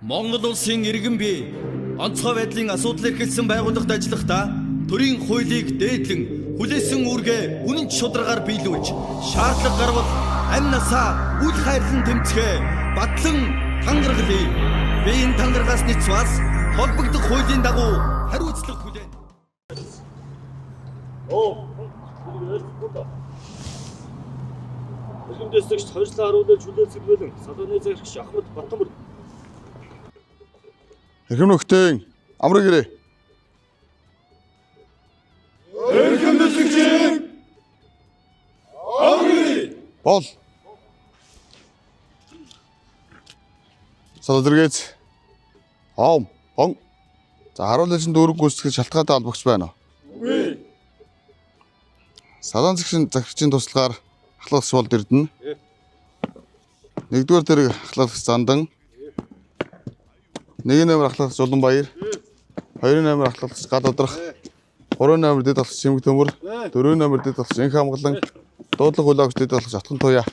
Монгол улсын иргэн бий онцгой байдлын асуудал эрхэлсэн байгууллагад ажиллахдаа төрийн хуулийг дээдлэн хүлээсэн үүргээ үнэн шударгаар биелүүлж шаардлага гарвал амь насаа үл хайрлан тэмцэхээ батлан тангаргалъя. Би энэ тангаргаас нэцвас холбогдох хуулийн дагуу хариуцлага хүлээнэ. Хөлбөмбөсөгч хойшлоо харуулж хүлээцэг болон салууны захирагч Ахмад Батмөр. Эрхэм нөхдийн амраг ирээ. Эрхэм нөхдийн амраг ирээ. Бол. Салдэргээц. Он. За харуулжин дүүрэг гүйцэтгэж шалтгаантай албагч байна уу? Үгүй. Салаан захирагчийн туслагаар ахлагч болд эрдэнэ. Нэгдүгээр дэрэг ахлагч Зандан. 1 номер ахлагч Уланбаяр. 2 номер ахлагч Гал Удрах. 3 номер дэд ахлагч Шимэг Төмөр. 4 номер дэд ахлагч Инх Хамглан. Дуудлага хүлээгч дэд ахлагч Атхан Туяа.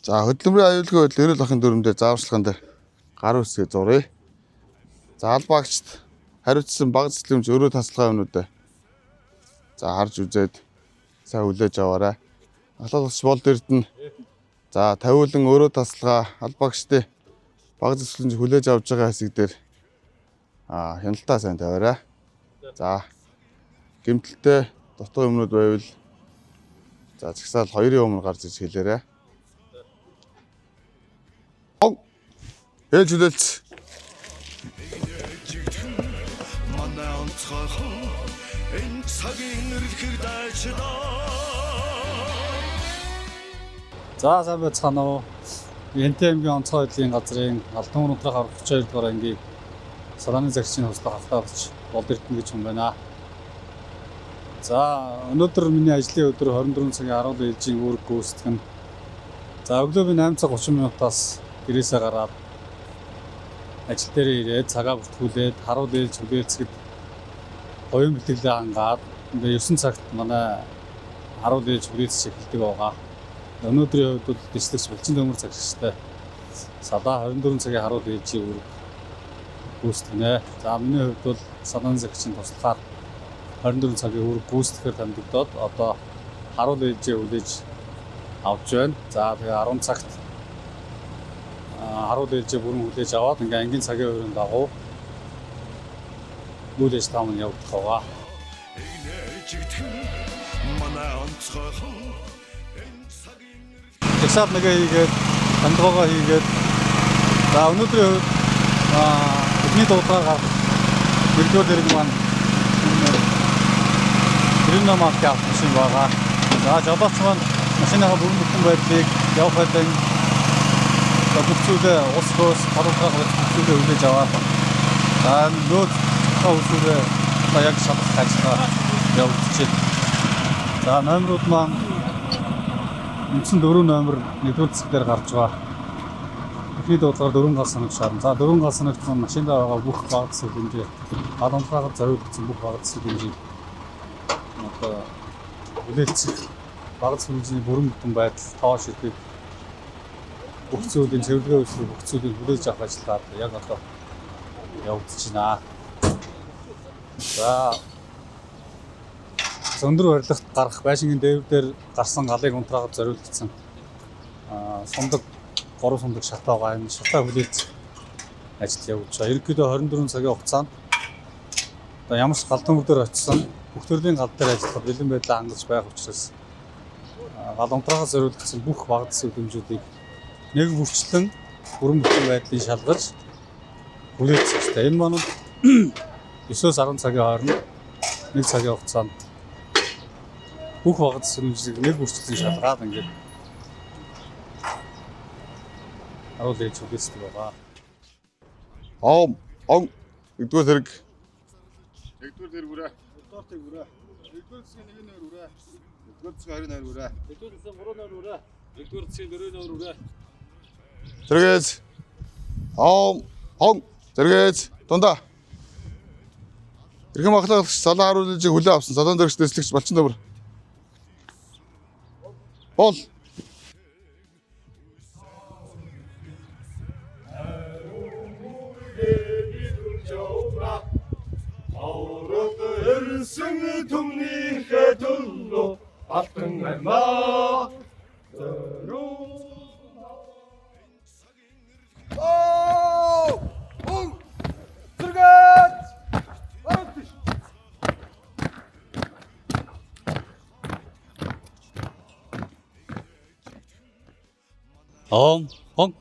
За хөдөлмөрийн аюулгүй байдал эрүүл ахын дүрмдээ зааварчилгаан дээр гар үсгээ зуръя. За албаагчд хариуцсан баг цэцлэмж өөрөө тасалгаа юмнуудаа за харж үзээд сайн хүлээж аваарай. Ахлагч болд эрдэнэ. За тавиулан өөрөө тасалгаа албаагчдын баг цэцлэмж хүлээж авч байгаа хэсэг дээр хяналтаа сайн тавиарай. За гэмтэлтэй дутуу юмнууд байвал за чагсаал 2-ын өмнө гарч иж хэлээрэй. Ээж хүлээлц. За сайн байцгаана уу. НТМ-ийн онцгой байдлын газрын Алтан унтрах 42 дугаар ангийн салааны захирагчийн хуслах ахлагч болд эрдэнэ гэж хүн байна. За өнөөдөр миний ажлын өдөр 24 цагийн 10 ээлжийн үүрэг гүйцэтгэн. За өглөө би 8 цаг 30 минутаас гэрээсээ гараад ажил дээр ирээд цагаа бүртгүүлээд харуул ээлж хүлээцгэд оюун бэлтгэлээ хангаад ингээ 9 цагт манай харуул ээлж хүлээцэж эхэлдэг байгаа. Өнөөдрийн хувьд бол дэслэгч Булчин Төмөр захирагчтай садаа 24 цагийн харуул ээлжийн үүрэг гүйцэтгэнэ. За миний хувьд бол салааны захирагчийн туслахаар 24 цагийн үүрэг гүйцэтгэхээр томилогдоод одоо харуул ээлжээ хүлээж авч байна. За тэгээ 10 цагт харуул ээлжээ бүрэн хүлээж аваад ингээ ангийн цагийн хувийн дагуу үйл ажиллагаа маань явагдах байгаа. Тэгсаад нэгэ хийгээд тандгоогоо хийгээд за өнөөдрийн хувьд бидний дуудаагаар гарах нэгдүгээр дэрэг маань Рено маркийн автомашин байгаа. За жолооч маань машиныхаа бүрэн бүтэн байдлыг явах байдлын бүхцүүлээ ус хөөс харуулгаар бүхцүүлээ хүлээж аваад нөөц хөөсөө яг шалгах ажиллагаа явуулчих. За номерууд маань үндсэн 4 номер нэгдүгээр хэсгээр гарч байгаа. Эхний дуудаагаар 4 гал санагч шаарна. За 4 гал санагч маань машиндаа байгаа бүх баг засаг хэмжээ халамжлахад зориулсан бүх баг засаг хэмжээг одоо хүлээлцэх баг засаг хэмжээний бүрэн бүтэн байдал тоо шилдэг бүх зүйлийн цэвэрлэгээ үүсгэх бүх зүйлийг хүлээж авах ажиллагаа яг одоо явагдаж байна. За өндөр барилгад гарах байшингийн дээвэр дээр гарсан галыг унтрахад зориулагдсан сундаг 3 сундаг шатаа байгаа. Энэ шатаа хүлээж ажил явуулж байгаа. Ерөнхийдөө 24 цагийн хугацаанд одоо ямар ч гал төмөр дээр очисон бүх төрлийн гал дээр ажиллах бэлэн байдлаа хангаж байх учраас гал унтрахад зориулагдсан бүх баг засаг хэмжүүдийг нэг бүрчлэн бүрэн бүтэн байдлыг шалгаж хүлээцэх хэрэгтэй. Энэ маань 9-10 цагийн хооронд 1 цагийн хугацаанд бүх баг засаг хэмжээг нэг бүрчлэн шалгаад ингээд харуул ээлж хүлээцдэг байгаа. Нэгдүгээр зэрэг. Нэгдүгээр зэрэг үрээ. Нэгдүгээр зэрэг үрээ. Нэгдүгээр зэрэг 1 номер үрээ. Нэгдүгээр зэрэг 2 номер үрээ. Нэгдүгээр зэрэг 3 номер үрээ. Нэгдүгээр зэрэг 4 номер үрээ. Зэрэгээс. Зэрэгээс. Дундаа. Эрхэм ахлагч салаан харуулжийг хүлээн авсан салаан зэрэгч дэслэгч Булчин Төмөр. Бол. Өрсөн түмнийхээ төлөө алтан аймаа Он.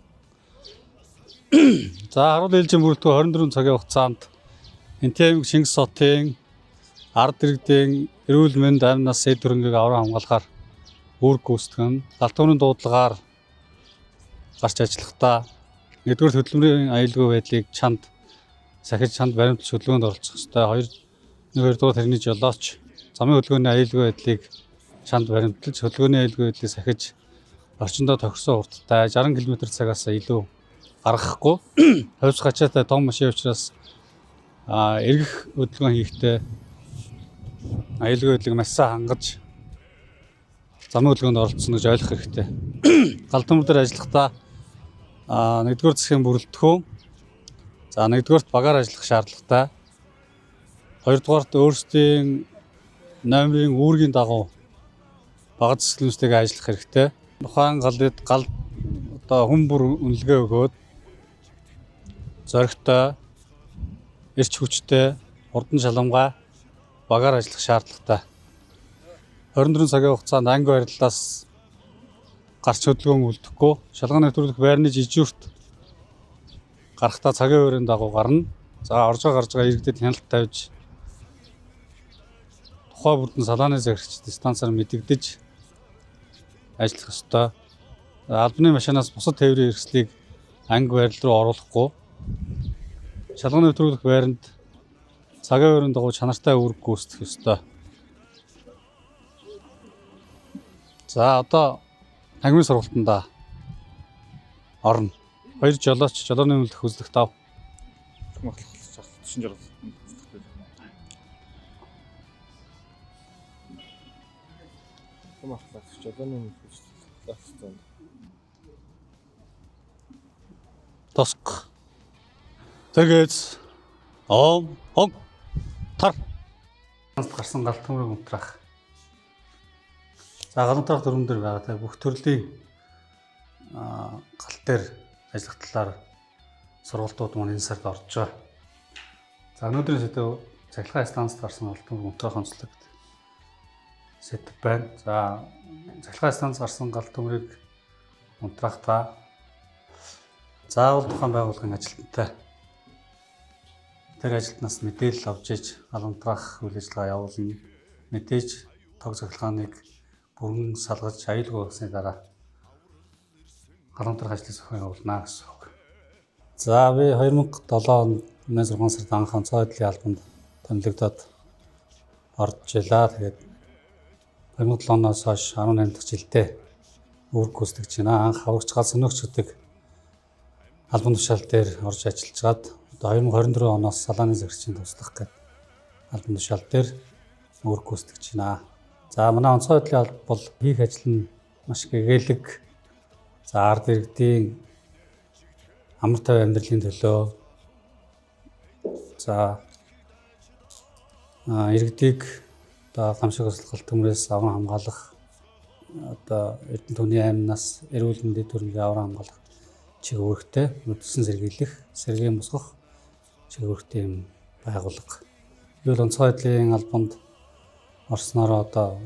За 10 ээлжийн бүрэлдэхүүн 24 цагийн хугацаанд Энтемиг Шингис хотын ард иргэдийн эрүүл мэнд амь нас эд хөрөнгийг авран хамгаалахаар үүрэг гүйцэтгэн галтгооны дуудлагаар гарч ажиллахдаа нэгдүгээр хөдөлмөрийн аюулгүй байдлыг сахиж чанд баримталж хөдөлгөөнд оролцох ёстой. Хоёрдугаар тэрний жолооч замын хөдөлгөөний аюулгүй байдлыг чанд баримталж хөдөлгөөний аюулгүй байдлыг сахиж орчиндөө тохирсон хурдтай 60 км/цагаас илүү гаргахгүй хавьс гачаатай том машин учраас эргэх хөдөлгөөн хийхдээ аюулгүй байдлыг маш сайн хангаж замын хөдөлгөөнд оролцсон гэж ойлгох хэрэгтэй. Галтгомор дээр ажиллахдаа нэгдүгээр засгийн бүрэлдэхүүн, за нэгдүгээрт багаар ажиллах шаардлагатай. Хоёрдугаарт өөрсдийн номерын үүргийн дагуу бага засгийн ажиллах хэрэгтэй. Тухайн галд хүн бүр үнэлгээ өгөөд зоригтой, эрч хүчтэй, хурдан шаламгай багаар ажиллах шаардлагатай. 24 цагийн хугацаанд анги барилаас гарч хөдөлгөөн үлдэхгүй, шалган нэвтрүүлэх байрны жижүүрт гарахтаа цагийн хугацааны дагуу гарна. За орж гарч байгаа иргэдэд хяналт тавьж тухай бүрдэн салааны захирагчид станцаар мэдэгдэж ажиллах ёстой. Албаны машинаас бусад тээврийн хэрэгслийг анги барил руу оруулахгүй. Шалган нэвтрүүлэх байранд цагийн хугацааны дагуу чанартай үүрэг гүйцэтгэх ёстой. За одоо хангамын сургалтанда орно. 2 жолооч жолооны үнэлэх үзлэгт ав. Тоск. Тэгээс тар гарсан галтгомрыг унтраах. За галантрах дүрмэн дээр байгаа бүх төрлийн галт дээр ажиллах талаар сургалтууд маань энэ сард орж байгаа. За өнөөдрийн сэдв цахилгаан станцд гарсан галтгомрыг унтраах онцлог сэдв байна. За цахилгаан станцд гарсан галтгомрыг унтраахтаа заавал тухайн байгууллагын ажилтнтай тэр ажилтнаас мэдээлэл авч иж галамтрах үйл ажиллагаа явуулна. Мэдээж тог цахилгааныг бүрэн салгаж аюулгүй болсны дараа галамтрах ажлыг зохион явуулна гэсэн үг. За би 2007 онд 16 сард анх онцгой байдлын албанд томилогдоод орж илаа. Тэгээд 2007 оноос хойш 18 дахь жилдээ үүрэг гүйцэтгэж байна. Анх аврагч гал сөнөөгч гэдэг албан тушаал дээр орж ажиллаж гад 2024 оноос салааны захирагчийн туслах гэдэг албан тушаал дээр үүрэг гүйцэтгэж байна. За манай онцгой байдлын алба бол хийх ажил нь маш гэгээлэг. За ард иргэдийн амар тав амьдралын төлөө за иргэдийг одоо гамшиг галтгомроос авран хамгаалах одоо эрдэнэ төвний аймнаас эрүүл мэндийн төрөнгийн авран хамгаалах чиглэлтэй үдсэн сэргийлэх, сэргийн босгох чиглэлтэй юм байгууллага. Юу л онцгой байдлын албанд орсноор одоо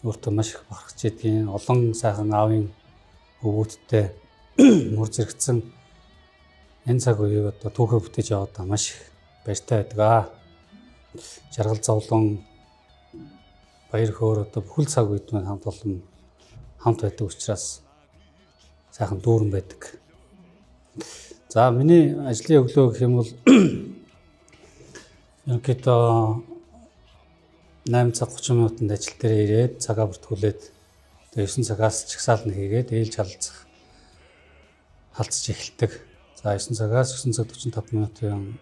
өөртөө маш их бахархаж идэгэн олон сайхан аавын өвгүүдтэй мөр зэрэгцэн энэ цаг үеийг одоо түүхээ бүтээж яваадаа маш их баяртай байдаг. Жаргал зовлон баяр хөөр одоо бүхэл цаг үед маань хамт байдаг учраас сайхан дүүрэн байдаг. За миний ажлын өглөө гэх юм бол ерөнхийдөө 8 цаг 30 минутанд ажил дээр ирээд цагаа бүртгүүлээд тэгээ 9 цагаас чагсаална хийгээд ээлж халдсаж эхэлдэг. За 9 цагаас 9 цаг 45 минутын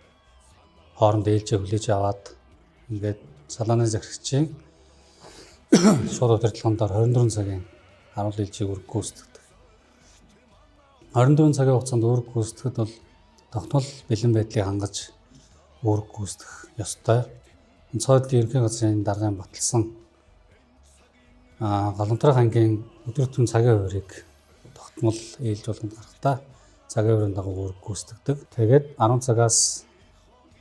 хооронд ээлжээ хүлээж аваад ингээд салааны захирагчийн шууд удирдлагын дор 24 цагийн харуулын ээлжийг үүрэг гүйцэтгэдэг. 24 цагийн хугацаанд үүрэг гүйцэтгэхэд бол тогтмол бэлэн байдлыг хангаж үүрэг гүйцэтгэх ёстой. Онцгой байдлын ерөнхий газрын даргын баталсан Галантрах ангийн өдөр цагийн хуваарийг тогтмол ээлж болгонд гарахдаа цагийн хуваарийн дагуу үүрэг гүйцэтгэдэг. Тэгээд 10 цагаас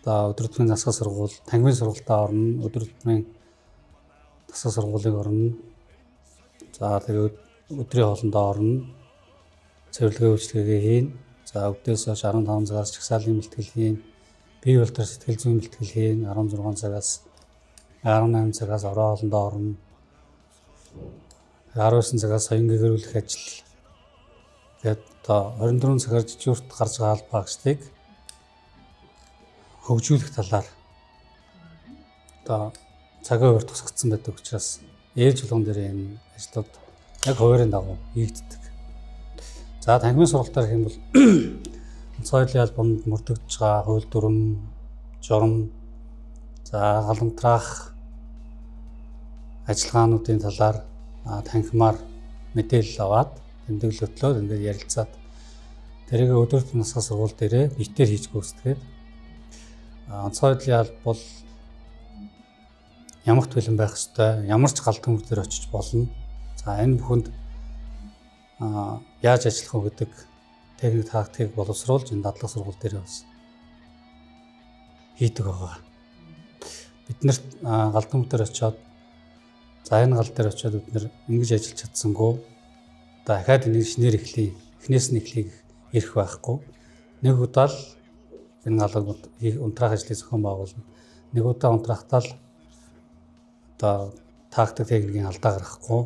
өдөр тутмын засаг сургууль, танхимын сургуультаа орно, өдөр тутмын засаг сургуулийг орно. За тэгээд өдрийн хоолндоо орно. Цэвэрлэгээ үйлчилгээгээ хийн. За өдөөс хойш 15 цагаас чагсаалын бэлтгэл хийн. Бие болтор сэтгэл зүйн бэлтгэл хийн. 16 цагаас 18 цагаас орон хоолндоо орно. 19 цагаас соён гэрүүлэх ажил. Тэгээд одоо 24 цагаар жижигүрт гарч байгаа албаагчдыг хөгжүүлэх талаар одоо цагийн хуваар тусгагдсан байдаг учраас ээлж болгон дээр энэ ажлууд яг хуваарийн дагуу хийгддэг. За танхимын сургалтаар гэх юм бол онцгой байдлын албанд мөрдөгдөж байгаа хууль дүрм, журам, за галамтрах ажиллагаануудын талаар танхимаар мэдээлэл аваад тэмдэглэлөтлөөр ингээд ярилцаад тэрийг өдөр тутмын засаг сургууль дээрээ битээр хийж гүйцэтгээд онцгой байдлын алба бол ямагт бэлэн байх ёстой, ямар ч галт төмөр дээр очиж болно. За энэ бүхэнд яаж ажиллах вэ гэдэг техник тактикийг боловсруулж энэ дадлаг сургууль дээр бас хийдэг байгаа. Бид нарт галт төмөр дээр очиод за энэ гал дээр очиод бид нэр ингэж ажиллаж чадсангүй дахиад энийг шинээр эхлэе. Эхнээс нь эхлэе ирэх байхгүй. Нэг удаа л энэ галыг унтраах ажлыг зохион байгуулна. Нэг удаа унтраахтаа л одоо тактик техникийн алдаа гаргахгүй.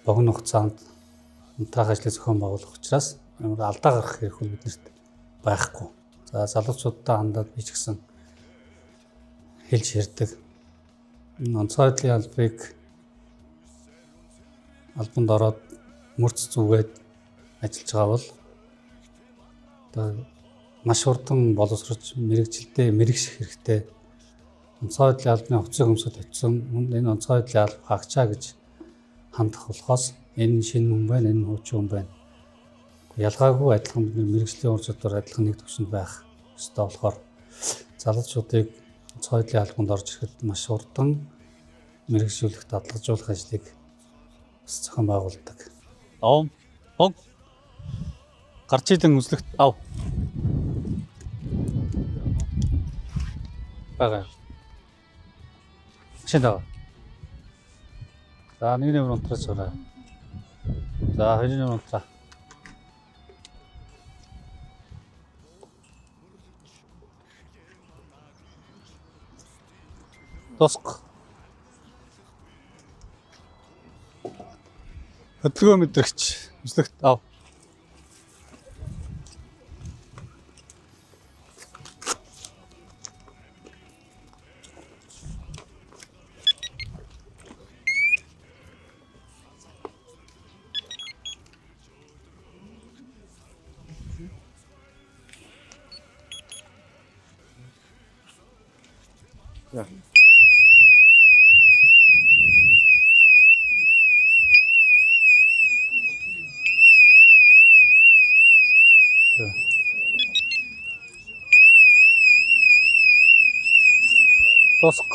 Богино хугацаанд унтраах ажлыг зохион байгуулах учраас ямар алдаа гаргах хэрэг биднэрт байхгүй. За залуучуудтай хандаад би ч гэсэн хэлж ярьдаг. Онцгой байдлын албыг албанд ороод мөрц зүгээд ажиллаж байгаа бол одоо маш хурдан боловсрож мэрэгчлээ мэрэгших хэрэгтэй. Онцгой байдлын албаны хувьцаа хөмсөд очисон энэ онцгой байдлын алба хаагчаа гэж хандах болохоос энэ шинэ хүн байна, энэ хуучин хүн байна. Ялгаагүй адилхан бид мэрэгжлийн ур чадвар адилхан нэг төвшөнд байх ёстой болохоор залуучуудыг онцгой байдлын албанд орж ирэхэд маш хурдан мэрэгжүүлэх, дадлагжуулах ажлыг зохион байгуулдаг. Ав. Бог. Гарч идэн үзлэгт ав. Бага. Шинэ. За нэг нэмэр унтраач ороо. За хоёрын нэмэр унтраа. Тоск. Хөдөлгөөн мэдрэгч үзлэгт ав. За. Тоск.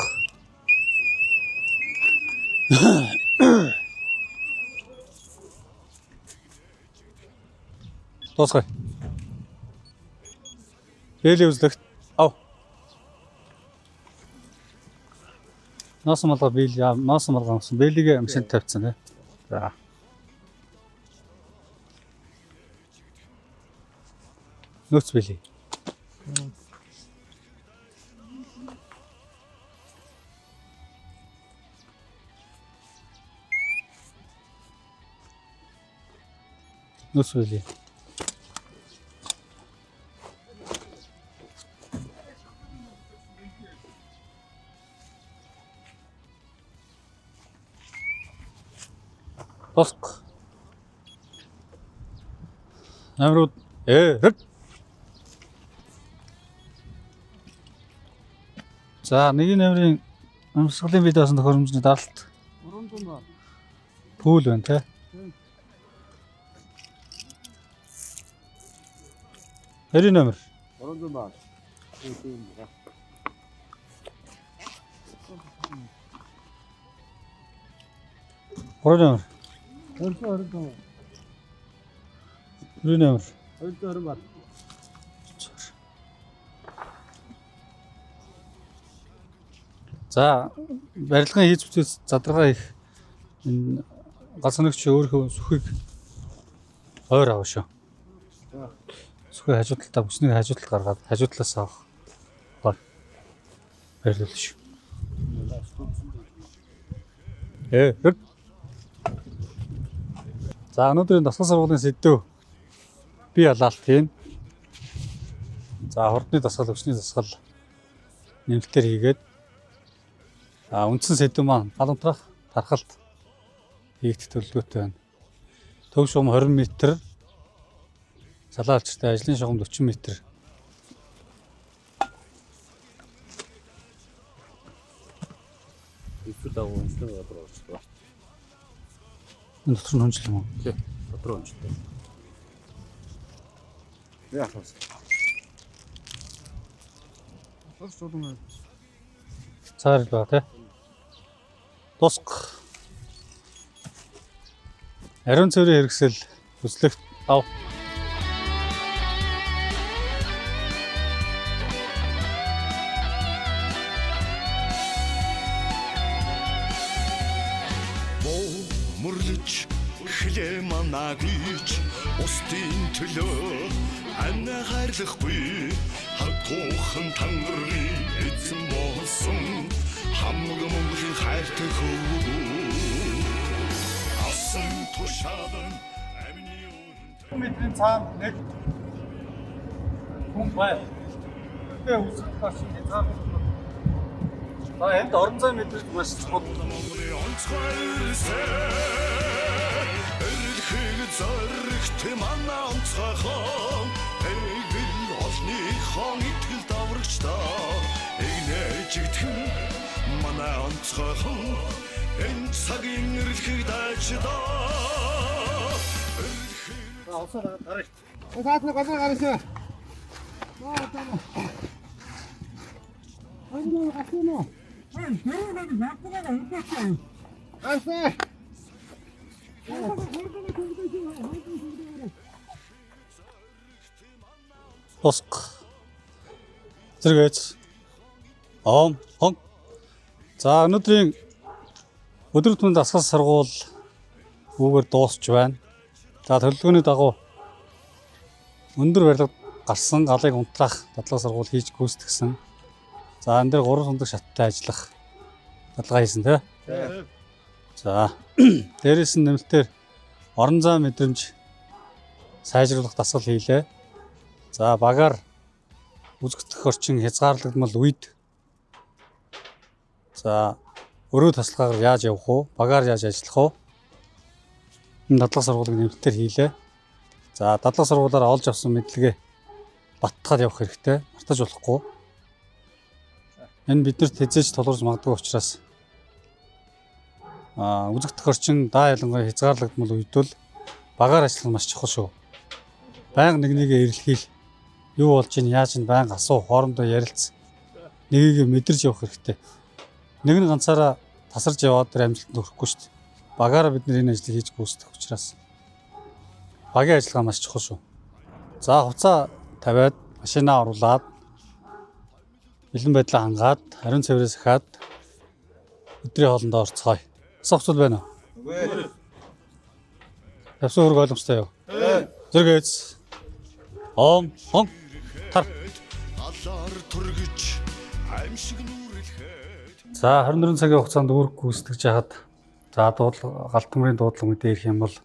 Тоск. Бэлээ үзлэгт ав. Носон малгай бэл носон малгай авсан. Бэлийг амшинд тавьсан тий. За. Нөөц бэлээ. Нөөц бэлээ. Тоск. Намрууд За нэг нэмрийн амьсгалын бие даасан тохиромжны даралт. 300 ба. Пүүл байна те. Хэри номер. 300 баа. Гурван номер. 220 Хэри номер. 220 баа. За барилгын хийж бүтээс задрагаа их энэ галзгнагч өөрөө сүхийг ойр аваа шүү. Сүхээ хажуу талдаа бүснийг хажуу талд гаргаад хажуу талаас авах гол барилуул шүү. Хэд. За өнөөдрийн дасгал сургуулийн сэдв би ялаалт хийн. За хурдны дасгал өвчний дасгал нэмэлтээр хийгээд үндсэн сэдв маань галамтрах тархалт хийгдэх төлөвлөгөөтэй байна. Төв шугам 20 м, салаа алчиртай ажлын шугам 40 м. Эсвэл дагуу онцлог дотор орчихлоо. Энэ дотор нь хөнжил юм уу? Тий. Дотор онцлог. Яах вэ? Хос чулуун. Цаар л ба тий. Тусах. Ариун цэврийн хэрэгсэл хүслэгт ав. Мөрлөж эхлээ манагич устын төлөө анаа хайрлахгүй хатуухан тангарын эзэн болсон хамаг Монголын хайртай хөвгүү асан тушаалан амины Метрийн цаана нэг хүн бай. Тэгээ үсэх таш хязгаар. За энд орон зай метрэж маш чухал. Монголын онцгойрсээ эрхийг зоригт манай онцгойхон эгэл олныхон итгэл даврагчдаа игнэжигдэн манай онцгойхон энэ цагийн эрхийг дайчдаа Саатны газар гарсан. Тусах. Зэрэгц. Хон. За өнөөдрийн өдөр түмэн дасгал сургууль үүгээр дуусч байна. За төлөвлөгөөний дагуу өндөр барилгад гарсан галыг унтраах дадлага сургууль хийж гүйцэтгсэн. За энэ дээр 3 сундаг шаттай ажиллах дадлага хийсэн тий. За дээрээс нь нэмэлтээр орон зай мэдрэмж сайжруулах дасгал хийлээ. За багаар үзэгдэх орчин хязгаарлагдмал үед за өрөө тасалгаагаар яаж явах вэ? Багаар яаж ажиллах вэ? Энэ дадлага сургуулийг нэмэлтээр хийлээ. За дадлага сургуулиар олж авсан мэдлэгээ баттгаад явах хэрэгтэй. Мартаж болохгүй. Энэ биднэрт хэзээж тулгарч магадгүй учраас үзэгдэх орчин даа ялангуяа хязгаарлагдмал үйдвэл багаар ажиллах нь маш чухал шүү. Байнга нэгнийгээ эрэлхийл. Юу болж ийн яаж ийн байнга асуу, хоорондоо ярилц. Нэгийгээ мэдэрч явах хэрэгтэй. Нэг нь ганцаараа тасарч яваад тэр амжилтанд хүрэхгүй шүү дээ. Багаараа бид энэ ажлыг хийж гүйцэтгэх учраас багийн ажиллагаа маш чухал шүү. За хуцаа тавиад машинаа оруулаад бэлэн байдлаа хангаад ариун цэврээс ахаад өдрийн хоолндоо орцгоё. Асуух зүйл байна уу? Үгүй. Тавсан хөрөг ойлгомжтой юу? Зэрэгц. Хон. алаар тургиж аимшиг нүрэлхэд За 24 цагийн хугацаанд үүрэг гүйцэтгэж хахад за галтмарын дуудлага мэдээ ирэх юм бол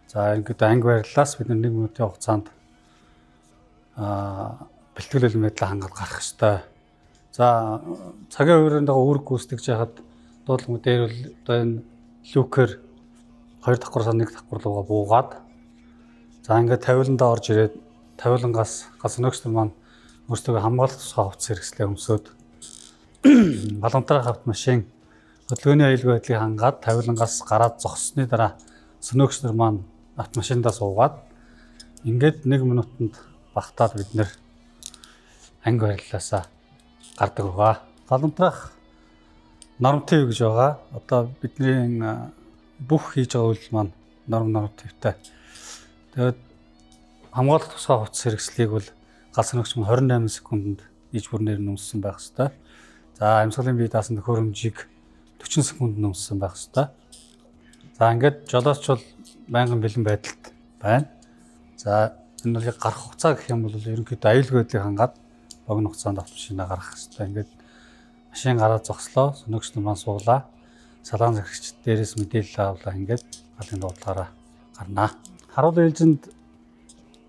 за ингээд анги байрлалаас бид 1 минутын хугацаанд бэлтгэлэл байдлаа хангаад гарах ёстой. За цагийн хуваарьнд үүрэг гүйцэтгэж хахад дуудлага мэдээ ирвэл одоо энэ люкер 2 давхар 1 давхар руугаа буугаад за ингээд тавиландаа орж ирээд тавилангаас газ өнөөгчдөр маань өөрсдөө хамгаалах тусгай хувцас хэрэгслээ өмсөөд галамтрах автомашин Хөдөлгөөний аюулгүй байдлыг хангаад тавилангаас гараад зогссны дараа сөнөөгч нар маань автомашиндаа суугаад ингээд 1 минутанд багтаад бид нэр анги бариллаасаа гардаг байгаа. Галамтрах норматив гэж байгаа. Одоо бидний бүх хийж байгаа үйл маань нормативтай. Тэгээд хамгаалалт тусгай хувцас хэрэгслийг бол гал сөнөөгч маань 28 секундэд иж бүрнээр нь үнссэн байх ёстой. За амьсгалын бие даасан төхөөрөмжийг 40 секундэд үнссэн байх ёстой. За ингээд жолооч бол байнгын бэлэн байдалд байна. За энэ бол гарах хугацаа гэх юм бол ерөнхийдөө аюулгүй байдлыг хангаад богино хугацаанд автомашинаа гаргах ёстой. Ингээд машин гараад зогслоо, сөнөөгч нар маань суулаа. Салаан захирагч дээрээс мэдээлэл авлаа. Ингээд галын дуудлагаараа гарнаа. Харуулын ээлжинд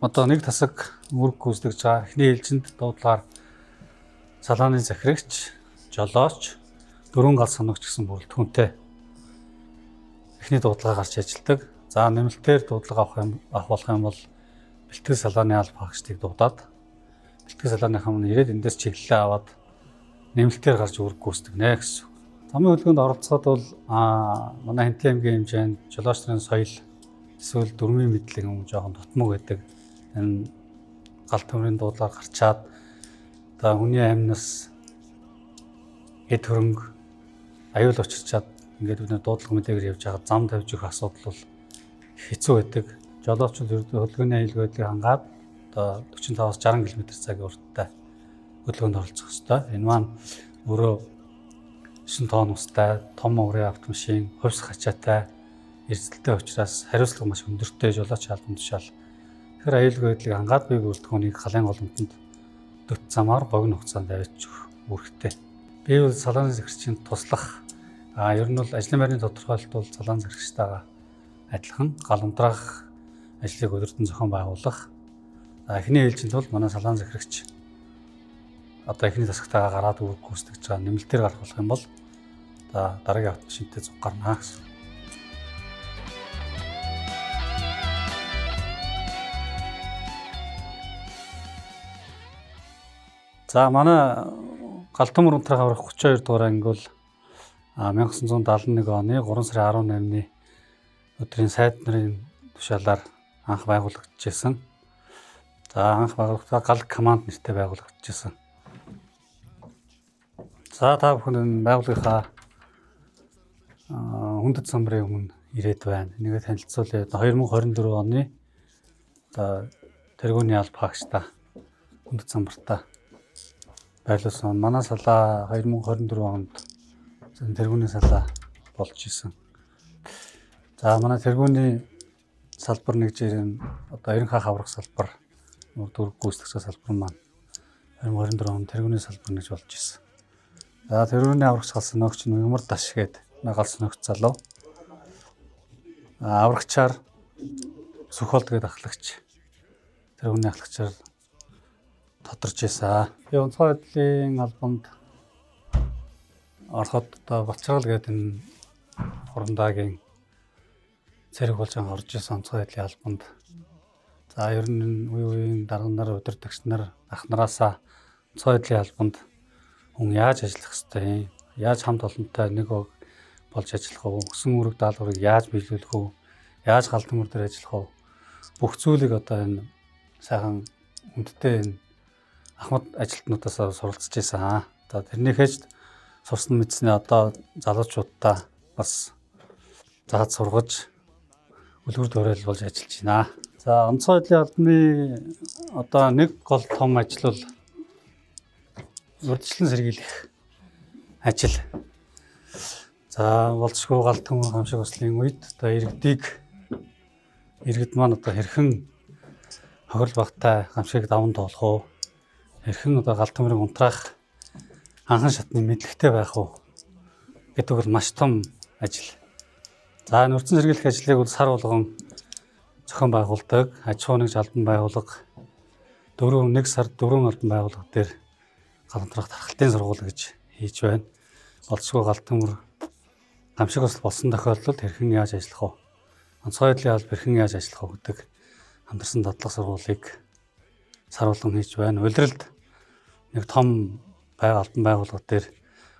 одоо нэг тасаг үүрэг гүйцэтгэж байгаа. Эхний ээлжинд дуудлагаар салааны захирагч, жолооч, 4 гал сөнөөгч гэсэн бүрэлдэхүүнтэй эхний дуудлага гарч ажилладаг. За нэмэлтээр дуудлага авах болох юм бол бэлтгэл салааны алба хаагчдыг дуудаад бэлтгэл салааныхаа өмнө ирээд эндээс чиглэлээ аваад нэмэлтээр гарч үүрэг гүйцэтгэнэ гэсэн. Замын хөдөлгөөнд оролцоход бол манай Хэнтэн аймгийн хэмжээнд жолооч нарын соёл эсвэл дүрмийн мэдлэг юм жоохон дутмаг байдаг. Энэ гал төмрийн дуудлагаар гарчаад одоо хүний амнаас эд хөрөнгө аюул учирчаад ингээд бид дуудлага мэдээгээр явж байгаа зам тавьж өгөх асуудал бол хэцүү байдаг. Жолоочид хөдөлгөөний аюулгүй байдлыг хангаад одоо 45-аас 60 км/цагийн урттай хөдөлгөөнд оролцох ёстой. Энэ маань өөрөө 9 тонн устай, том урын автомашин, хувьс хачаатай, эрсдэлтэй учраас хариуцлага маш өндөртэй жолооч албан тушаал. Тэгэхээр аюулгүй байдлыг хангаад бие бүрэлдэхүүнийг халын голомтонд дөт замаар богино хугацаанд авчиж өгөх үүрэгтэй. Би бол салааны захирагчийн туслах ер нь бол ажлын байрны тодорхойлолт бол салааны захирагчтайгаа адилхан галамтрах ажлыг өдөртөн зохион байгуулах. Эхний ээлжинд бол манай салааны захирагч одоо эхний тасагтайгаа гараад үүрэг гүйцэтгэж байгаа. Нэмэлтээр гарах болох юм бол дараагийн автомашинтай зуг гарнаа гэсэн. За манай Галтөмөр унтрах аврах 32 дугаар анги бол 1971 оны 3 сарын 18-ны өдрийн сайд нарын тушаалаар анх байгуулагдчихсан. За анх байгуулагдсан гал команд нэртэй байгуулагдчихсан. За та бүхэн энэ байгууллагынхаа хүндэт самбарын өмнө ирээд байна. Энийг танилцуулъя. 2024 оны одоо тэргүүний алба хаагчтай хүндэт самбартаа байлуулсан. Манай салаа 2024 онд тэргүүний салаа болж исэн. За манай тэргүүний салбар нэг жирийн одоо ерөн хаах аврах салбар дүрэг гүйцэтгэх салбар маань 2024 онд тэргүүний салбар гэж болж исэн. За тэргүүний аврагч гал сөнөөгч нь Юмар Даш гээд гал сөнөөгч залуу. Аврагчаар Сүхолд гээд ахлагч. Тэргүүний ахлагчаар тодорч ийсэн. Би онцгой байдлын албанд ороход одоо Балчрал гээд энэ Хурамдагийн цэрэг болж орж исэн онцгой байдлын албанд. За ер нь үеийн дарга нар, удирдагч нар, ах нараасаа онцгой байдлын албанд хүн яаж ажиллах ёстой юм? Яаж хамт олонтой нэг болж ажиллах вэ? Өсөн үүрэг даалгаврыг яаж биелүүлэх вэ? Яаж гал төмөр дээр ажиллах вэ? Бүх зүйлийг одоо энэ сайхан хүндтэй энэ ахмад ажилтнуудаас суралцж байсан. Одоо тэрнийхээч сурсан мэдснээ одоо залуучуудаа бас зааж сургаж үлгэр дуурайл болж ажиллаж байна. За онцгой байдлын албаны одоо нэг гол том ажил бол урьдчилан сэргийлэх ажил. За болцгүй гал төмөр хамшиг ослын үед одоо иргэд маань одоо хэрхэн хохирол багтай хамшиг даван тоолох уу? Хэрхэн одоо гал төмрийг унтраах анхан шатны мэдлэгтэй байх уу гэдэг бол маш том ажил. За энэ урьдчилан сэргийлэх ажлыг бол сар болгон зохион байгуулдаг. Аж ахуйн нэгж албан байгууллага 1 сард 4 албан байгууллага дээр галамтрах тархалтын сургууль гэж хийж байна. Болцгүй гал төмөр хамшиг осол болсон тохиолдолд хэрхэн яаж ажиллах вэ? Онцгой байдлын алба хэрхэн яаж ажиллах вэ гэдэг хамтарсан дадлага сургуулийг сар болгон хийж байна. Улиралд нэг том албан байгууллага дээр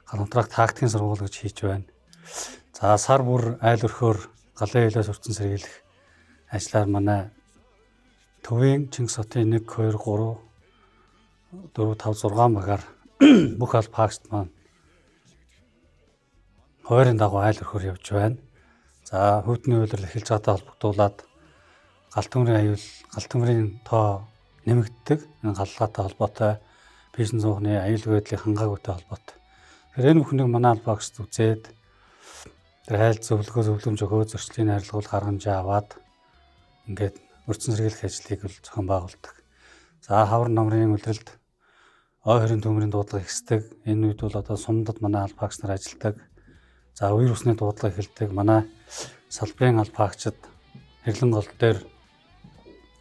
галамтрах тактикийн сургууль гэж хийж байна. За сар бүр айл өрхөөр галын хилээс урдсан сэргийлэх ажлаар манай төвийн Чингис хотын 1 2 3 4 5 6 багаар бүх алба хаагчд маань хойрын дагуу айл өрхөөр явж байна. За хүүдний үйлрэл эхэлж байгаатай холбогдуулаад галт төмрийн тоо нэмэгддэг. Энэ галлаатай холбоотой бизнес суугны аюулгүй байдлыг хангаагүйтэй холбоотой. Тэгэхээр энэ бүхнийг манай алба хаагчд үзээд тэр хайл зөвлөмж өгөө зөрчлийн харилцааг гаргамжаа аваад ингээд урдсан сэргийлэх ажлыг бол зохион байгуулдаг. За хавар номрын үйлрэлд ой хорийн төмрийн дуудлага ихсдэг. Энэ үед бол одоо сумдад манай алба хаагч нар ажилладаг. За үер усны дуудлага эхэлдэг. Манай салбарын алба хаагчид хэрлэн гол дээр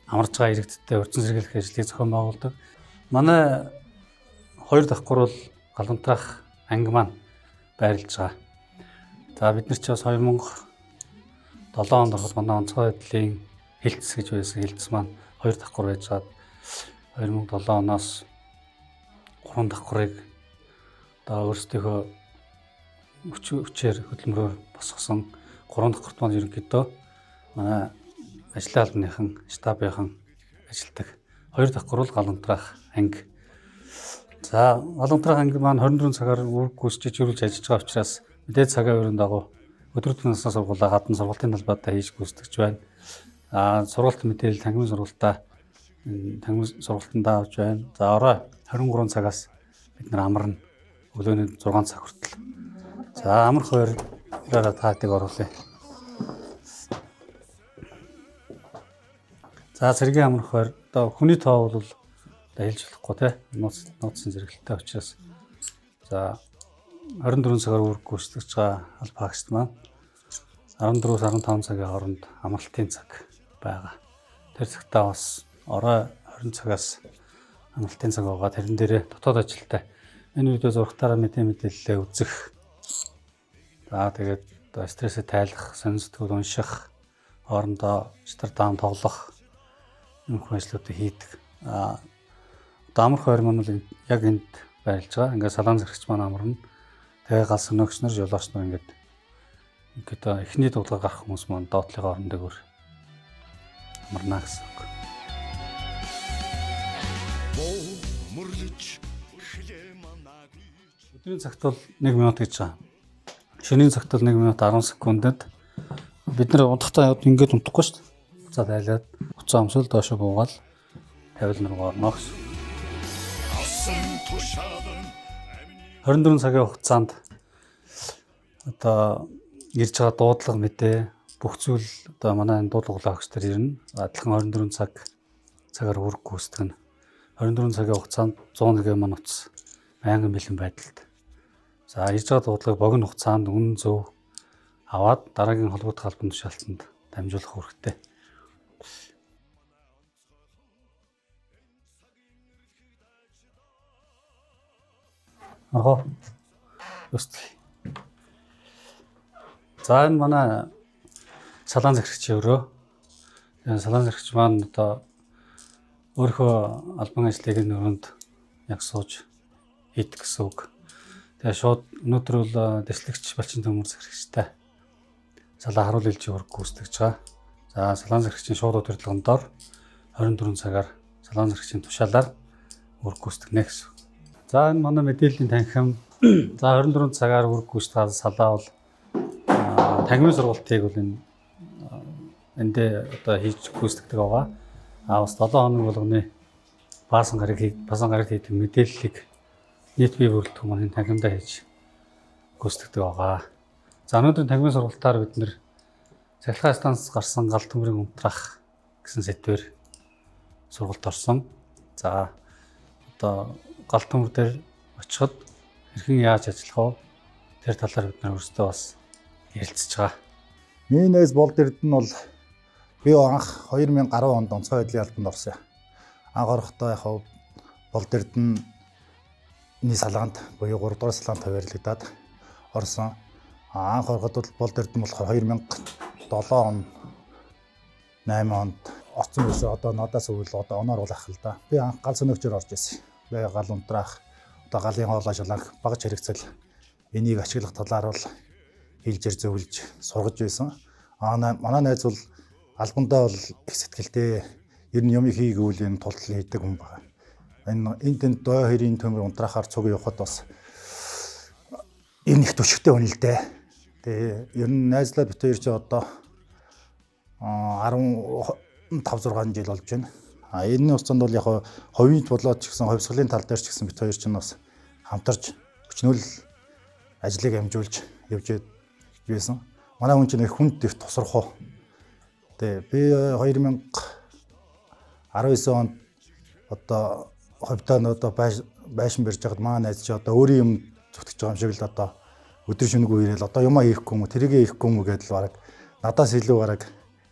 амарч байгаа иргэдтэй урдсан сэргийлэх ажлыг зохион байгуулдаг. Манай 2 дахь гурвал галантрах анги маань байрлаж байгаа. За бид нар ч бас 2007 онд ороход манай онцгой байдлын хилцс гэж байсан хилцс маань 2 дахь гур байж гаад 2007 оноос 3 дахь гурыг одоо өөрсдийнхөө хүчээр хөдөлмөрөөр босгосон 3 дахь гурт маань ерөнхийдөө манай ажлын албаныхан штабынхан ажилладаг. 2 дахь гур бол галантрах анги. За галантрах анги маань 24 цагаар үүрэг гүйцэтгэж ажиллаж байгаа учраас мэдээд цагийн өрөөнд дагуу өдөр тутмын насны сургуулаа гадна сургалтын талбайдаа хийж гүйцэтгэж байна. Сургалт мэдээлэл тангимын сургалтандаа авч байна. За орой 23 цагаас бид нар амарна. Өглөөний 6 цаг хүртэл. За амар хоёроо таатыг оруулъя. За сэргийн амар хоёр одоо хүний тоо бол одоо хэлж болохгүй те. Нууцын зэрэгэлтэй учраас. За 24 цагаар үүрэг гүйцэтгэж байгаа алба хаагчд маань 14-15 цагийн хооронд амралтын цаг байгаа. Тэр цагтаа бас орой 20 цагаас амралтын цаг байгаа. Тэрэн дээрээ дотоод ажилтай энэ үедээ зургатаараа мэдээлэлээ үзэх. За тэгээд стрессээ тайлах, сонин сэтгүүл унших, хоорондоо стартаун тоглох энэ бүх ажлуудыг хийдэг. Одоо амар хоёр маань бол яг энд байрлаж байгаа. Ингээд салаан зэрэгч маань амарна. Тэгээ гал сөнөөгч нар жолооч нар ингээд эхний дуудлага гарах хүмүүс маань доотлогын орон дээгүүр амарна гэсэн үг. Өдрийн цагт бол 1 минут гэж байгаа. Шөнийн цагт бол 1 минут 10 секундэд бид нэр унтахтаа ингээд унтахгүй шүү дээ. Буцаад айлаад буцаа өмсөл доошо буугаал тавил нар орно гэсэн. 24 цагийн хугацаанд одоо ирж байгаа дуудлага мэдээ бүх зүйл одоо манай энэ дуудлага хугацаач нар ирнэ. Адилхан 24 цагаар үүрэг гүйцэтгэнэ. 24 цагийн хугацаанд 101 мань утас байнгын бэлэн байдалд. За ирж байгаа дуудлагыг богино хугацаанд үнэн зөв аваад дараагийн холбогдох албан тушаалтанд дамжуулах үүрэгтэй. Өстэй. За энэ манай салаан зэрэгч өрөө. Энэ салаан зэрэгч маань одоо өөрийнхөө албан ажлыг энэ өрөөнд яг сууж хийдэг гэсэн үг. Тэгээ шууд өнөөдөр бол дэслэгч Балчин төмөр зэрэгчтэй салаа харуул илжи үүрэг гүйцэтгэж байгаа. За салаан зэрэгчийн шууд удирдлагын дор 24 цагаар салаан зэрэгчийн тушаалаар үүрэг гүйцэтгэнэ гэсэн. За энэ манай мэдээллийн танхим. За 24 цагаар үүрэг гүйцэтгэх салаа бол тангимын сургалтыг бол эндээ одоо хийж гүйцэтгэдэг байгаа. Бас 7 хоног болгоны баасан гараг хийх мэдээллийг нийт бие бүрэлдэхүүн маань тангимдаа хийж гүйцэтгэдэг байгаа. За өнөөдрийн тангимын сургалтаар бид нэр цахилгаан станц гарсан гал төмрийн унтрах гэсэн сэдвээр сургалт орсон. За одоо гал төмөр дээр очиход хэрхэн яаж ажиллах вэ? Тэр талаар бид нар өөрсдөө бас ярилцж байгаа. Минийс болд эрдэнэ бол би анх 2010 онд онцгой байдлын албанд орсон. Анх орохдоо яг болд эрдэнэний салаанд буюу 3 дугаар салаанд хуваарлагдаад орсон. Анх ороход болд эрдэнэ болохоор 2007 он 8 онд орсон байсан. Одоо надаас өвөл одоо оноор улаах л да. Би анх гал сөнөөгчөөр орж ирсэн. Би гал унтраах, одоо галын хоолой шаланх, багж хэрэгцэл энийг ашиглах талаар бол хэлжээр зөвлөж сургаж байсан. Манай найз бол албандаа бол их сэтгэлтэй ер нь юм хийгүүл энэ тултал хийдэг хүн байна. Энэ тэнд доо хоёрын төмөр унтраахаар цуг явахад бас энэ их төшгтэй хүн л дээ. Тэгээ ер нь найзлаа бит хоёр ч одоо 15-6 жил болж байна. Энэ хугацаанд бол яг хувийн болоод ч гэсэн хувьсгалын тал дээр ч гэсэн бит хоёр ч бас хамтарч өчнөл ажлыг амжуулж явж байсан. Манай хүн чинь их хүнд их тусархуу. Тэгээ би 2019 онд одоо ховдоо одоо байшин барьж байгаад маа найз чи одоо өөрийн юм зүтгэж байгаа юм шиг л одоо өдөр шөнөгүй ирээл одоо юмаа хийхгүй юм уу тэрийг хийхгүй юм уу гэдэл бараг надаас илүү бараг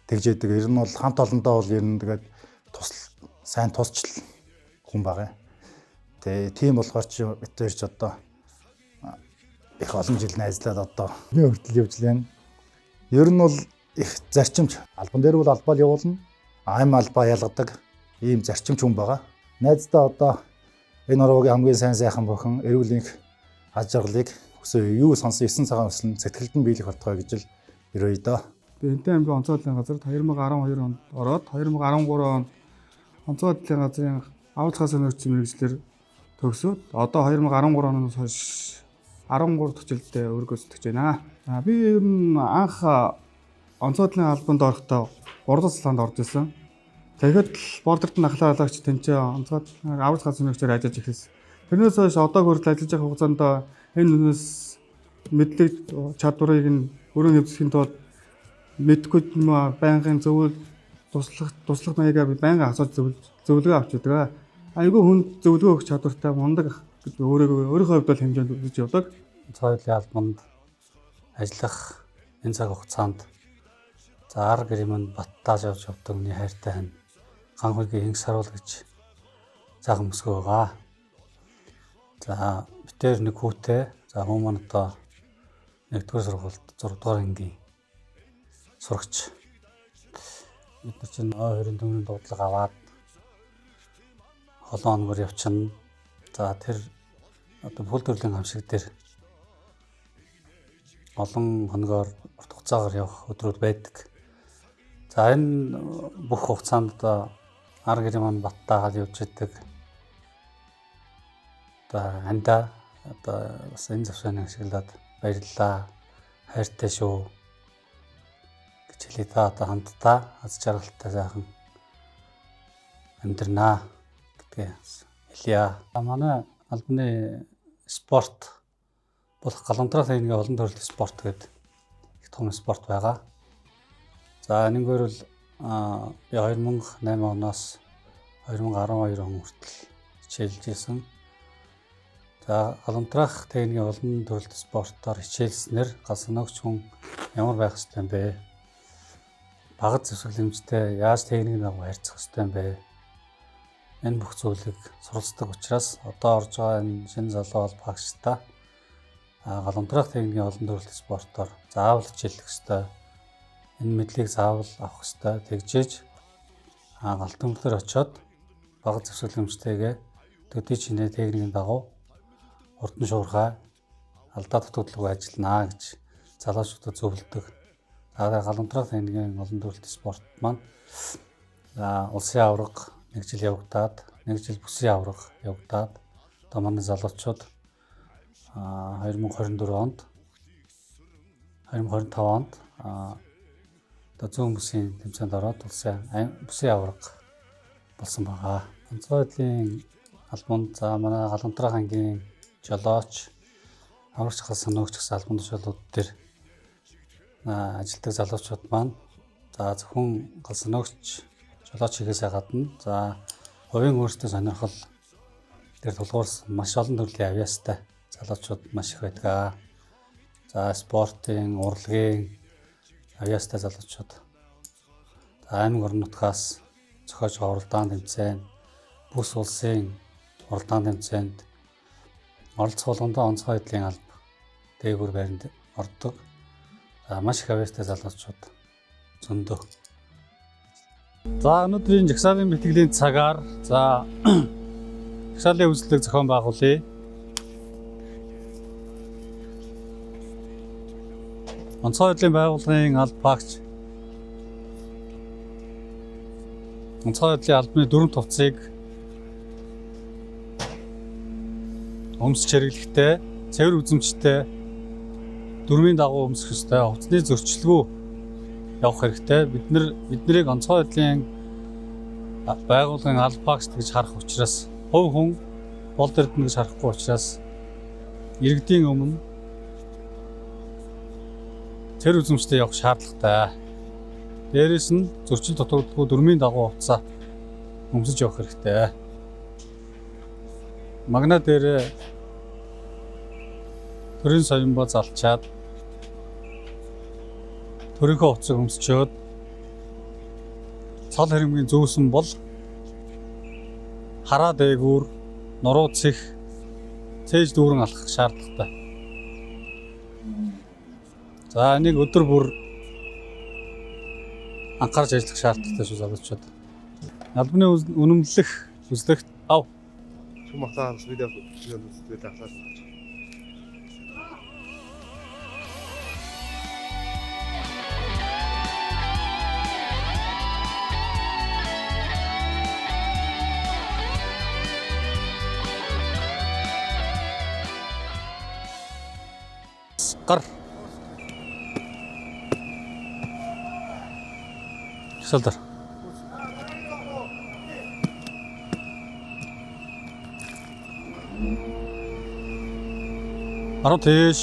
тэгж яадаг. Ер нь бол хамт олондоо бол ер нь тэгээд сайн тусчл хүн байгаа. Тэгээ тийм болохоор чи бид хоёр ч одоо их олон жил найзлаад одоо би хүртэл явж лээ. Ер нь бол их зарчимч албан дээр бол албаал явуулна. Аим албаа ялгадаг ийм зарчимч хүн байгаа. Найздаа одоо энэ ороогийн хамгийн сайн сайхан бүхэн эрүүл энх аж аргалыг өсөө юу сонсон 9 цагаан өснө сэтгэлд нь биелэх болтгоо гэж л өрөөе доо. Би Энтэй аймгийн онцгой байдлын газар 2012 онд ороод 2013 онд онцгой байдлын газрын аваад хасын нөхцөл мэргэжлэр төгсөөд одоо 2013 оноос хойш 13 төжилдөө өргөсөлдөж байна. Би ер нь анх онцгой байдлын албанд орохдоо 3 салаанд орж ирсэн. Тэгэхэд л бордерт нь ахлаалагч тэнцээ онцгой аваад хасын нөхцөөр ажиллаж эхэлсэн. Тэрнээс хойш одоо хүртэл ажиллаж байгаа хугацаанд энэ хүнээс мэдлэг чадварыг нь өрөө нэвсэхийн тулд мэдгүй байнгын туслах маягаар би байнга асууж зөвлөгөө авч байдаг. Айгүй хүн зөвлөгөө өгөх чадвартай мундаг гэж өөрийнхөө хувьд бол хэмжээнд үзэж явдаг. Онцгой байдлын албанд ажиллах энэ цаг хугацаанд за ар гэрийн баттааж явж явдаг хүний хайртай хань ган хөлгийн инх саруул гэж заахан мөсгөө байгаа. За битээр нэг хүүтэй за хүмүүс маань одоо 1-р сургуульд 6-р ангийн сурагч. Бид нар чинь ойрын төмний дуудлага аваад холон хоногор явчихна. За тэр одоо бүл төрлийн хамшиг дээр олон хоногор урт хугацаагаар явах өдрүүд байдаг. За энэ бүх хугацаанд одоо ар гэрийн маань баттаагаад явж идэг. Одоо андаа одоо бас энэ завшааныг ашиглаад баярлалаа. Хайртай шүү гэж хэлээ та одоо хамтдаа аз жаргалтай сайхан амьдрнаа гэдгээ хэлье. Манай албаны спорт болох галамтрах тайны олон төрлийн спорт гэдэг их том спорт байгаа. За нэггээр бол би 2008 оноос 2012 он хүртэл хичээлж исэн. За галамтрах техникийн олон төрөлт спортоор хичээлснээр галсаногч хүн ямар байх ёстой юм бэ? Багц зөвсгөлөмжтэй яаж техникийн дагуу харьцах ёстой юм бэ? Энэ бүх зүйлийг суралцдаг учраас одоо орж байгаа энэ шинэ залуу бол багштай галамтрах техникийн олон төрөлт спортоор заавал хичээлэх ёстой. Энэ мэдлийг заавал авах ёстой. Тэгжээж галтан дээр очиод багц зөвсгөлөмжтэйгээ төдий чинээ техникийн дагуу урдан шуурхай алдаа дутагдлага ажилланаа гэж залуучуудад зөвлөдөг. Галамтрах техникийн олон төрөлт спорт маань улсын аварга 1 жил явагдаад 1 жил бүсийн аварга явагдаад одоо манай залуучууд 2024 онд 2025 онд одоо зүүн бүсийн тэмцээнд ороод улсын бүсийн аварга болсон байгаа. Онцгой байдлын албанд за манай галамтрах ангийн жолооч аврагч галсаногч гэсэн албан тушаалууд дээр ажилтдаг залуучууд маань за зөвхөн галсаногч жолооч хийхээс гадна за хувийн өөрсдөө сонирхол дээр тулгуурсан маш олон төрлийн авьяастай залуучууд маш их байдаг. За спортын, урлагийн авьяастай залуучууд аймаг орон нутгаас зохиож байгаа уралдаан тэмцээн, бүс улсын уралдаан тэмцээнд оролцох болгондоо онцгой байдлын алба дээгүүр байранд ордог. Маш их авьяастай залуучууд зөндөө. За өнөөдрийн жагсаалын бэлтгэлийн цагаар за жагсаалын үзлэг зохион байгуулъя. Онцгой байдлын байгууллагын алба багч онцгой байдлын албаны дүрм товцыг өмсч хэрэглэхдээ цэвэр үзэмжтэй дүрмийн дагуу өмсөх ёстой. Хувцсны зөрчилгүй явах хэрэгтэй. Бид нарыг онцгой байдлын байгууллагын алба багч гэж харах учраас хувь хүн болд эрдэнэ гэж харахгүй учраас иргэдийн өмнө цэвэр үзэмжтэй явах шаардлагатай. Дээрээс нь зөрчил дутагдахгүй дүрмийн дагуу хувцас өмсөж явах хэрэгтэй. Магна дээр төрийн соён ба залчаад төрийнхөө хувцсыг өмсчөөд цол хэрэмгийн зөөсөн бол хараа дээгүүр нуруу цэх цээж дүүрэн алхах шаардлагатай. За энийг өдөр бүр анхаарч ажиллах шаардлагатай шүү залуучууд. Албаны үнэмлэх үзлэгт ав. Шумахтаа видео үзүүлэлт авсаар. Гар. Салдар. Аруу тийш.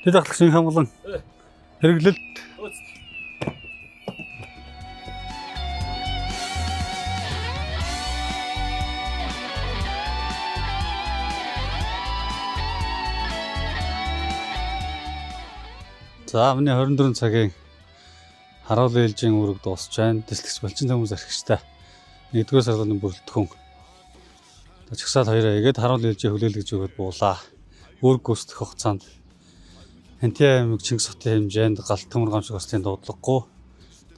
Тэд ахлах шинэ хамглан хэрэглэлт. За миний 24 цагийн харуулын ээлжийн үүрэг дуусч байна. Дэслэгч Балчин хүмүүс архигчтай 1-р сарганы бүрэлдэхүүн. Чагсаал 2 игээд харуулын ээлжийн хүлээлгэж өгöd буулаа. Үүрэг гүйцэтгэх хугацаанд Хэнтийн аймаг Чингис хотын хэмжээнд галт төмөр гамшиг ослын дуудлагагүй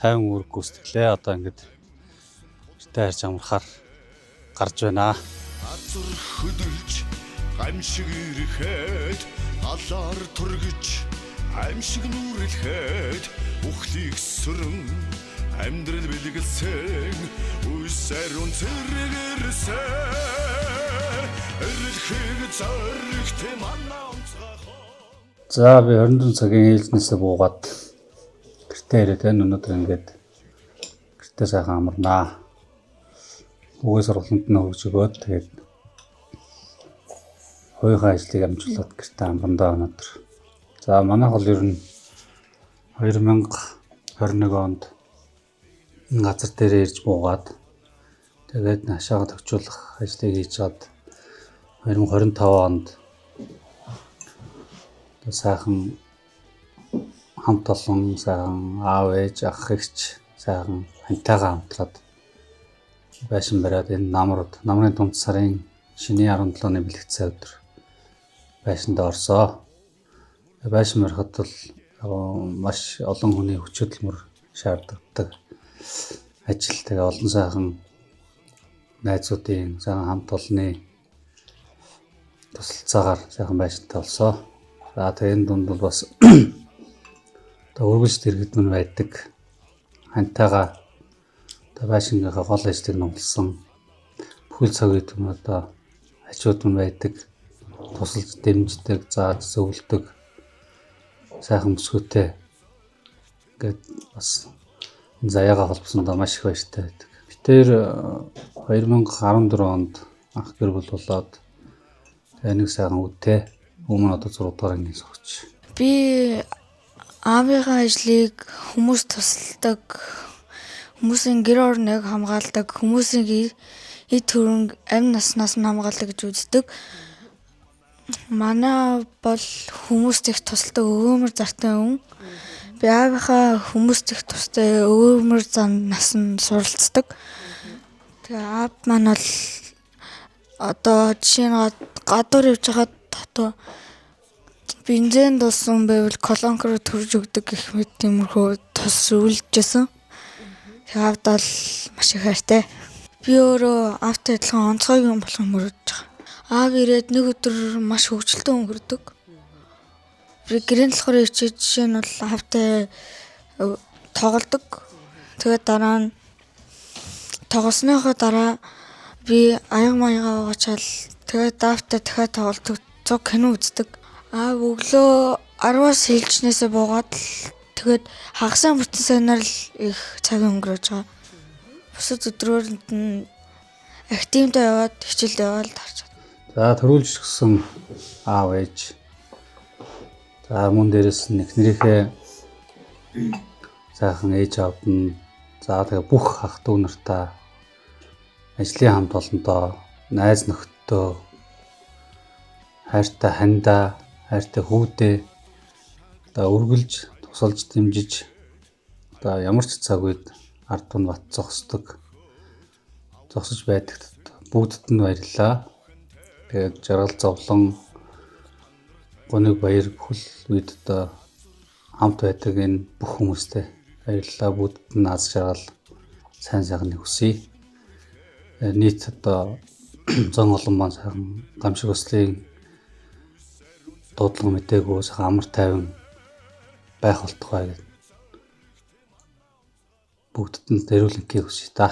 50 үүрэг гүйцэтгэлээ. Одоо ингээд гэртээ харж амархаар гарч байна. Азар хөдөлж гамшиг ирэхэд алаар тургиж аимшиг нүрэлхэд ухлыг сүрэн амьдрал бэлгэлсэн үсэрүн зэрэгэрсэн эрэлхийг зоригт манаа онцгой. За би 24 цагийн ээлжнээсээ буугаад гэртээ ирээд байна. Өнөөдөр ингээд гэртээ сайхан амарнаа. Үгээс сургалтанд нь хөгж өгөөд тэгээд хоёрын ажлыг амжуулаад гэртээ амрандаа өнөөдөр. За манайх бол ер нь 2021 онд энэ газар дээр ирж буугаад тэгээд хашаагаа төвчүүлэх ажлыг хийж чад 2025 онд сайхан хамт олон сайхан аав ээж ах эгч сайхан хантайгаа хамтраад байшин бариад энэ намрын дунд сарын шиний 17-ны бэлэгцээ өдөр байшинд орсоо. Байшин барихад бол маш олон хүний хүч хөдөлмөр шаарддаг ажил. Тэгээ олон сайхан найзуудын сайхан хамт олонны тусалцаагаар сайхан байшинтай олсоо. За тэгээ энэ дунд бол бас өргөж дэргэд мөн байдаг. Хантайгаа байшингийнхаа гол ажлыг нумалсан бүхэл цаг үед одоо ачууд мөн байдаг. Тусалж дэмждэг, зааж зөвлөдөг сайхан бүсгүйтэй ингээд бас заяагаа холбосондоо маш их баяртай байдаг. Би тэр 2014 онд анх гэр бүл болоод нэг сайхан үдтэй өмнө одоо 6 дугаар ангийн сурч. Би аавынхаа ажлыг хүмүүс тусалдаг, хүмүүсийн гэр орныг хамгаалдаг, хүмүүсийн эд хөрөнгө амь наснаас нь хамгаалдаг гэж үздэг. Манай бол хүмүүст их тусалдаг өвөөмөр зартай хүн. Би аавынхаа хүмүүст их тустай өвөөмөр зан нас нь суралцдаг. Тэгээ аав маань бол одоо жишээ нь гадуур явж байхад дотоо бензин дууссан байвал колонк руу төрж өгдөг гэх мэт тиймэрхүү тус үйлдэжсэн. Тэгээ аавд бол маш их хайртай. Би өөрөө аавтай адилхан онцгой юм болох мөрөж байгаа. Аав ирээд нэг өдөр маш хөвгчлөлтөд өнгөрдөг. гэрийн болохоор ичиж жишээ нь бол аавтай тоглодог. Тэгээд дараа нь тоглосныхоо дараа би аяга маягаа уучаал тэгээд аавтай дахиад тоглодог. Цог кино үздэг. Аав өглөө 10-аас хэлжнээсээ буугаад тэгээд хагасаа бүтэн сайнаар л их цаг өнгөрөөж байгаа. Бусад өдрөөрөнд нь активдээ яваад хичээлдээ яваад тарч. За төрүүлж гисэн аав ээж. За мөн дээрээс нь эхнэрийнхээ сайхан ээж аавд нь за тэгээ бүх ах дүү нартаа ажлын хамт олонтоо найз нөхдөдөө хайртай хандаа хайртай хүүдээ одоо үргэлж тусалж дэмжиж одоо ямар ч цаг үед ард түмэн бат зогсдог зогсож байдагт бүгдд нь баярлалаа. Тэгээд жаргал зовлон гоныг баяр бүхэл үед одоо хамт байдаг энэ бүх хүмүүстээ баярлалаа. Бүгдд нь аз жаргал сайн сайхныг хүсье. Нийт одоо зон олон маань сайхан гамшиг өслийн дуудлага мэтээгүй сайхан амар тайван байх болтугай гэдэг бүгдд нь дэрүүлэнхийг хүсье та.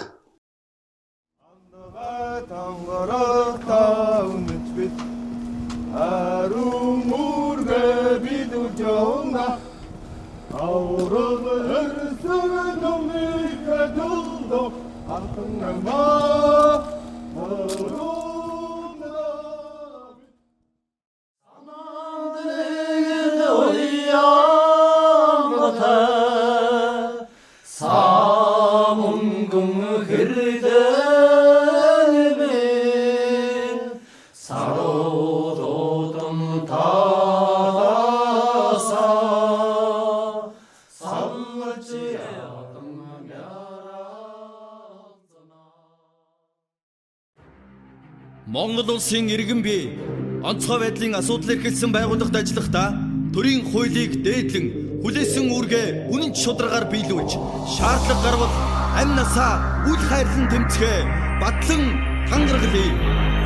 Монгол улсын иргэн бие онцгой байдлын асуудал эрхэлсэн байгууллагад ажиллахдаа төрийн хуулийг дээдлэн хүлээсэн үүргээ үнэн шударгаар биелүүлж шаардлага гарвал амь насаа үл хайрлан тэмцэхэ батлан тангаргалъя.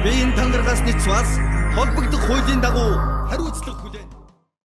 Би энэ тангаргаас нэцвас холбогдох хуулийн дагуу хариуцлага